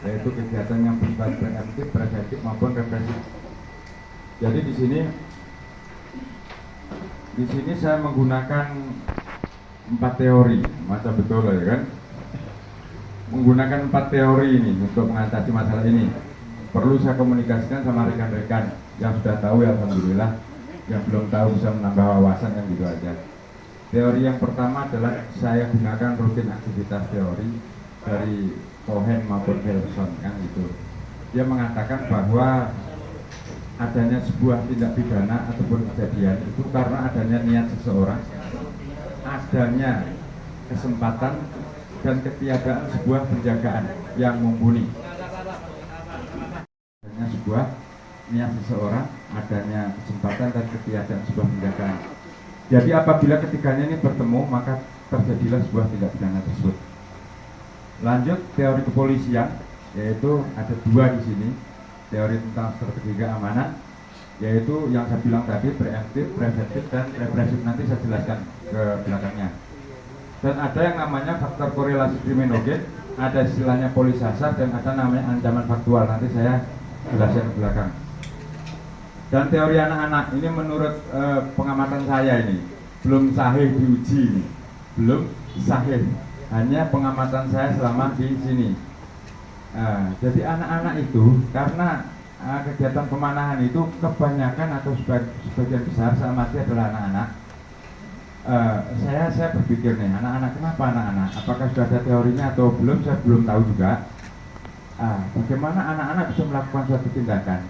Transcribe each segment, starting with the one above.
yaitu kegiatan yang bersifat preemptif, preventif maupun represif. Jadi di sini saya menggunakan 4 teori, masa betul ya kan? Menggunakan 4 teori ini untuk mengatasi masalah ini. Perlu saya komunikasikan sama rekan-rekan yang sudah tahu ya alhamdulillah, yang belum tahu bisa menambah wawasan kan gitu aja. Teori yang pertama adalah saya gunakan rutin aktivitas teori dari Cohen maupun Wilson kan gitu. Dia mengatakan bahwa adanya sebuah tindak pidana ataupun kejadian itu karena adanya niat seseorang, adanya kesempatan dan ketiadaan sebuah penjagaan yang mumpuni. Adanya sebuah niat seseorang, adanya kesempatan dan ketiadaan sebuah penjagaan. Jadi apabila ketiganya ini bertemu, maka terjadilah sebuah tindak pidana tersebut. Lanjut teori kepolisian, yaitu ada 2 di sini. Teori tentang strategi keamanan, yaitu yang saya bilang tadi, preemptif, preventif, dan represif. Nanti saya jelaskan ke belakangnya. Dan ada yang namanya faktor korelasi kriminogen, ada istilahnya polisasar, dan ada namanya ancaman faktual. Nanti saya jelaskan ke belakang. Dan teori anak-anak ini menurut pengamatan saya ini belum sahih diuji ini. Belum sahih, hanya pengamatan saya selama di sini. Jadi anak-anak itu karena kegiatan pemanahan itu kebanyakan atau sebagian besar saya amati adalah anak-anak. Saya berpikir nih, anak-anak, kenapa anak-anak? Apakah sudah ada teorinya atau belum? Saya belum tahu juga. Bagaimana anak-anak bisa melakukan suatu tindakan?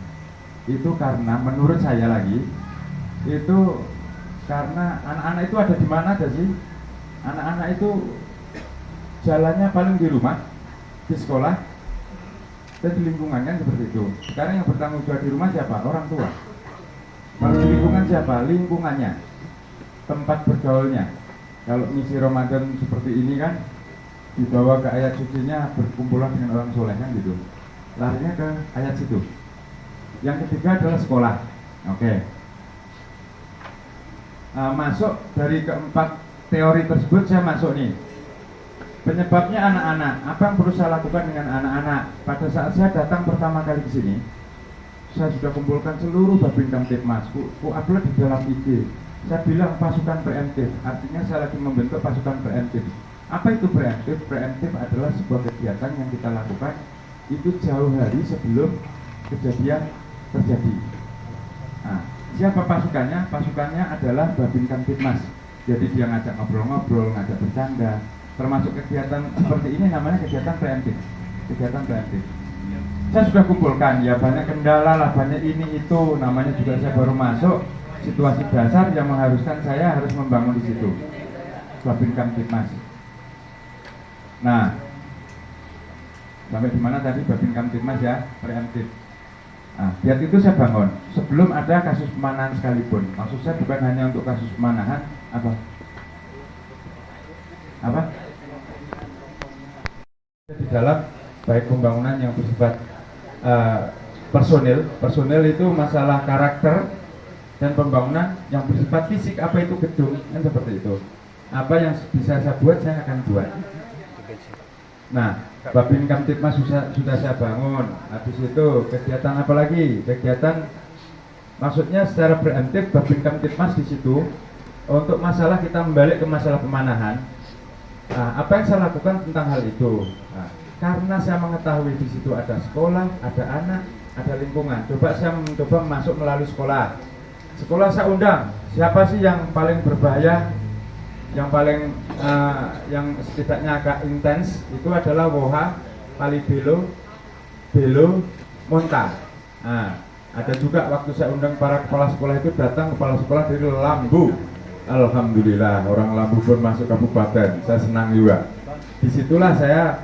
Itu karena menurut saya lagi, itu karena anak-anak itu ada di mana aja sih? Anak-anak itu jalannya paling di rumah, di sekolah, dan di lingkungan kan seperti itu. Sekarang yang bertanggung jawab di rumah siapa? Orang tua. Kalau di lingkungan siapa? Lingkungannya, tempat bergaulnya. Kalau misi Ramadan seperti ini kan dibawa ke ayat sucinya, berkumpulan dengan orang soleh kan gitu. Larinya ke ayat situ. Yang ketiga adalah sekolah. Oke. Masuk dari keempat teori tersebut, saya masuk nih. Penyebabnya anak-anak. Apa yang perlu saya lakukan dengan anak-anak? Pada saat saya datang pertama kali ke sini, saya sudah kumpulkan seluruh Babin Kamtibmas, ku upload di dalam IG. Saya bilang pasukan preemptif, artinya saya lagi membentuk pasukan preemptif. Apa itu preemptif? Preemptif adalah sebuah kegiatan yang kita lakukan itu jauh hari sebelum kejadian terjadi. Siapa pasukannya? Pasukannya adalah Babin Kamtibmas. Jadi dia ngajak ngobrol-ngobrol, ngajak bercanda. Termasuk kegiatan seperti ini namanya kegiatan preemptif. Kegiatan preemptif. Saya sudah kumpulkan, ya banyak kendala lah, banyak ini itu, namanya juga saya baru masuk, situasi dasar yang mengharuskan saya harus membangun di situ. Babin Kamtibmas. Nah, sampai di mana tadi Babin Kamtibmas ya, preemptif. Biar itu saya bangun sebelum ada kasus pemanahan sekalipun. Maksud saya bukan hanya untuk kasus pemanahan, apa? Di dalam baik pembangunan yang bersifat personil itu masalah karakter, dan pembangunan yang bersifat fisik, apa itu gedung, kan seperti itu. Apa yang bisa saya buat, saya akan buat. Nah, Babin Kamtibmas sudah saya bangun. Habis itu kegiatan apa lagi? Kegiatan maksudnya secara preemptif Babin Kamtibmas di situ untuk masalah kita membalik ke masalah pemanahan. Apa yang saya lakukan tentang hal itu? Karena saya mengetahui di situ ada sekolah, ada anak, ada lingkungan. Saya mencoba masuk melalui sekolah. Sekolah saya undang. Siapa sih yang paling berbahaya? Yang paling yang setidaknya agak intens itu adalah Woha, Palibelo, Belo, Monta. Ada juga waktu saya undang para kepala sekolah itu datang kepala sekolah dari Lambu. Alhamdulillah orang Lambu pun masuk kabupaten. Saya senang juga. Disitulah saya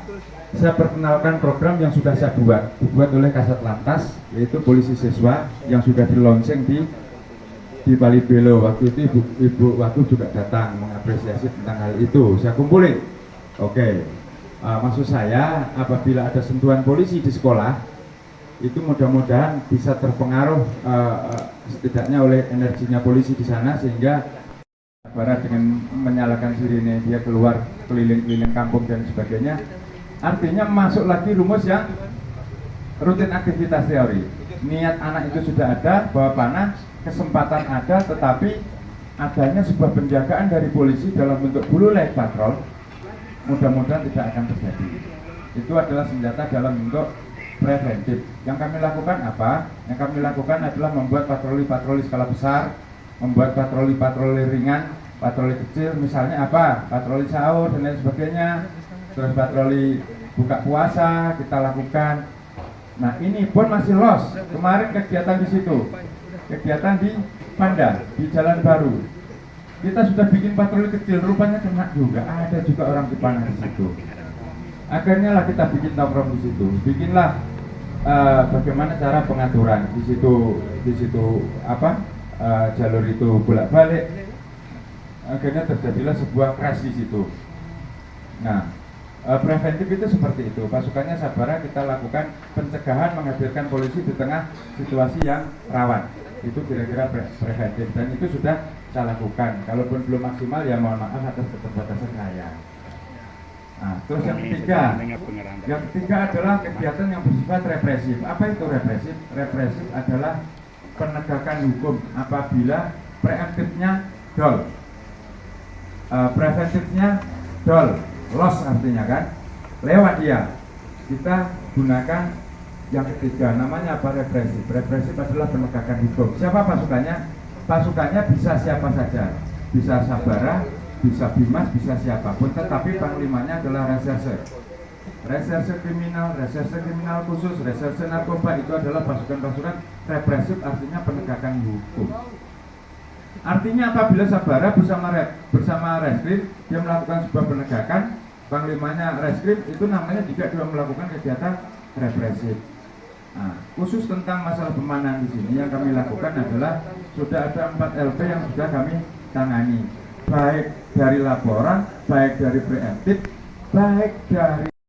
perkenalkan program yang sudah saya dibuat oleh Kasat Lantas, yaitu polisi siswa yang sudah di launching di Palibelo. Waktu itu ibu waktu juga datang mengapresiasi tentang hal itu. Saya kumpulin. Oke. Maksud saya apabila ada sentuhan polisi di sekolah, itu mudah-mudahan bisa terpengaruh setidaknya oleh energinya polisi di sana, sehingga barat dengan menyalakan sirine dia keluar keliling-keliling kampung dan sebagainya, Artinya masuk lagi rumus yang rutin aktivitas teori. Niat anak itu sudah ada, bawa panah, kesempatan ada, tetapi adanya sebuah penjagaan dari polisi dalam bentuk blue light patrol, mudah-mudahan tidak akan terjadi. Itu adalah senjata dalam bentuk preventif. Yang kami lakukan apa? Yang kami lakukan adalah membuat patroli-patroli skala besar, membuat patroli-patroli ringan, patroli kecil, misalnya apa? Patroli sahur dan lain sebagainya. Terus patroli buka puasa kita lakukan. Nah, ini pun masih los. Kemarin kegiatan di situ, kegiatan di Panda, di Jalan Baru. Kita sudah bikin patroli kecil, rupanya kena juga. Ada juga orang Cipanah di situ. Akhirnya lah kita bikin tongkrong di situ. Bikinlah bagaimana cara pengaturan di situ apa jalur itu bolak-balik. Akhirnya terjadilah sebuah crash di situ. Nah, preventif itu seperti itu. Pasukannya Sabara kita lakukan pencegahan, menghadirkan polisi di tengah situasi yang rawan. Itu kira-kira preventif, dan itu sudah saya lakukan. Kalaupun belum maksimal ya mohon maaf atas keterbatasan saya. Nah, terus yang ketiga adalah kegiatan yang bersifat represif. Apa itu represif? Represif adalah penegakan hukum apabila preemptifnya dol, preventifnya dol, loss artinya kan, lewat dia. Kita gunakan yang ketiga, namanya apa? Represif. Represif adalah penegakan hukum. Siapa pasukannya? Pasukannya bisa siapa saja, bisa Sabara, bisa Bimas, bisa siapapun, tetapi panglimanya adalah reserse. Reserse kriminal khusus, reserse narkoba, itu adalah pasukan-pasukan represif, artinya penegakan hukum. Artinya apabila Sabara bersama Reskrim dia melakukan sebuah penegakan, panglimanya Reskrim, itu namanya juga dia melakukan kegiatan represif. Nah, khusus tentang masalah pemanahan di sini yang kami lakukan adalah sudah ada 4 LP yang sudah kami tangani, baik dari laporan, baik dari preemptif, baik dari